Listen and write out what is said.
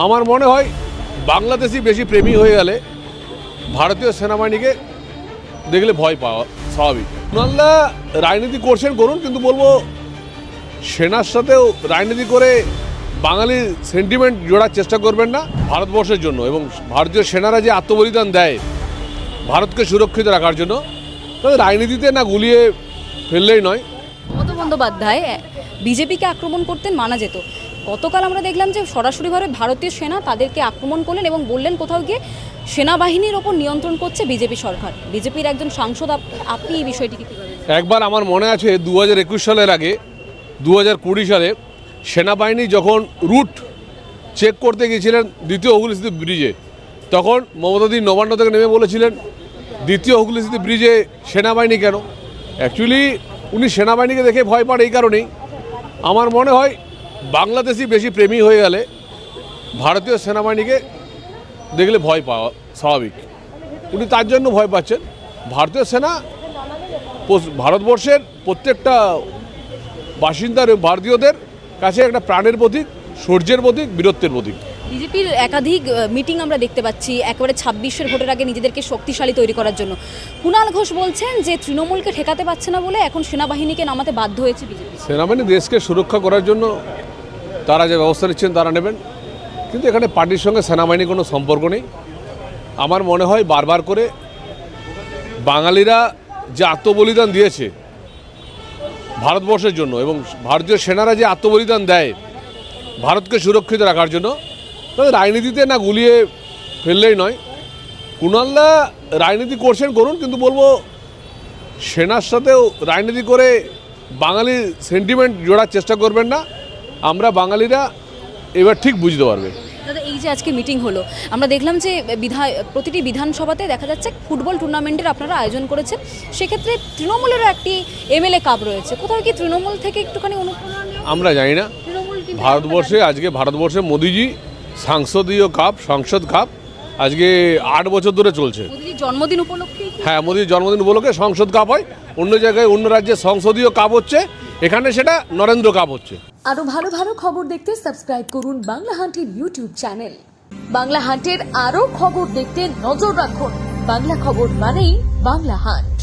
আমার মনে হয় বাংলাদেশি বেশি প্রেমী হয়ে গেলে ভারতীয় সেনাবাহিনীকে দেখলে ভয় পাওয়া স্বাভাবিক। ওনারা রাজনীতি করছেন করুন, কিন্তু বলবো সেনার সাথেও রাজনীতি করে বাঙালির সেন্টিমেন্ট জোড়ার চেষ্টা করবেন না ভারতবর্ষের জন্য। এবং ভারতীয় সেনারা যে আত্মবলিদান দেয় ভারতকে সুরক্ষিত রাখার জন্য, তাদের রাজনীতিতে না গুলিয়ে ফেললেই নয়। মমতা বন্দ্যোপাধ্যায় বিজেপিকে আক্রমণ করতেন মানা যেত। গতকাল আমরা দেখলাম যে সরাসরিভাবে ভারতীয় সেনা তাদেরকে আক্রমণ করলেন এবং বললেন কোথাও গিয়ে সেনাবাহিনীর ওপর নিয়ন্ত্রণ করছে বিজেপি সরকার। বিজেপির একজন সাংসদ আপনি এই বিষয়টিকে কীভাবে? একবার আমার মনে আছে 2021 সালের আগে 2020 সালে সেনাবাহিনী যখন রুট চেক করতে গিয়েছিলেন দ্বিতীয় হুগলি সেতু ব্রিজে, তখন মমতাদি নবান্ন থেকে নেমে বলেছিলেন দ্বিতীয় হুগলি সেতু ব্রিজে সেনাবাহিনী কেন? অ্যাকচুয়ালি উনি সেনাবাহিনীকে দেখে ভয় পান এই কারণেই। আমার মনে হয় বাংলাদেশি বেশি প্রেমী হয়ে গেলে ভারতীয় সেনাবাহিনীকে দেখলে ভয় পাওয়া স্বাভাবিক। উনি তার জন্য ভয় পাচ্ছেন। ভারতীয় সেনা ভারতবর্ষের প্রত্যেকটা বাসিন্দার ভারতীয়দের কাছে একটা প্রাণের প্রতীক, শৌর্যের প্রতীক, বীরত্বের প্রতীক। বিজেপির একাধিক মিটিং আমরা দেখতে পাচ্ছি একেবারে 26-এর ভোটের আগে নিজেদেরকে শক্তিশালী তৈরি করার জন্য। কুণাল ঘোষ বলছেন যে তৃণমূলকে ঠেকাতে পারছে না বলে এখন সেনাবাহিনীকে নামাতে বাধ্য হয়েছে বিজেপি। সেনাবাহিনী দেশকে সুরক্ষা করার জন্য তারা যে ব্যবস্থা নিচ্ছেন তারা নেবেন, কিন্তু এখানে পার্টির সঙ্গে সেনাবাহিনীর কোনো সম্পর্ক নেই। আমার মনে হয় বারবার করে বাঙালিরা যে আত্মবলিদান দিয়েছে ভারতবর্ষের জন্য এবং ভারতীয় সেনারা যে আত্মবলিদান দেয় ভারতকে সুরক্ষিত রাখার জন্য, তাদের রাজনীতিতে না গুলিয়ে ফেললেই নয়। কুণালরা রাজনীতি করছেন করুন, কিন্তু বলবো সেনার সাথেও রাজনীতি করে বাঙালির সেন্টিমেন্ট জোড়ার চেষ্টা করবেন না। আমরা বাঙালিরা এবার ঠিক বুঝতে পারবে। দাদা, এই যে আজকে মিটিং হলো, আমরা দেখলাম যে প্রতিটি বিধানসভাতে দেখা যাচ্ছে ফুটবল টুর্নামেন্টের আপনারা আয়োজন করেছেন। সেক্ষেত্রে তৃণমূলেরও একটি এমএলএ কাপ রয়েছে। কোথাও কি তৃণমূল থেকে একটুখানি অনুপ্রেরণা আমরা জানি না। ভারতবর্ষে মোদিজি সাংসদীয় কাপ, সংসদ কাপ আজকে 8 বছর ধরে চলছে। মোদির জন্মদিন উপলক্ষে? হ্যাঁ, মোদির জন্মদিন উপলক্ষে সংসদ কাপ হয়। অন্য জায়গায় অন্য রাজ্যে সংসদীয় কাপ হচ্ছে, এখানে সেটা নরেন্দ্র কাপ হচ্ছে। আরো ভালো ভালো খবর দেখতে সাবস্ক্রাইব করুন বাংলা হান্টের ইউটিউব চ্যানেল। বাংলা হান্টের আরো খবর দেখতে নজর রাখুন। বাংলা খবর মানেই বাংলা হান্ট।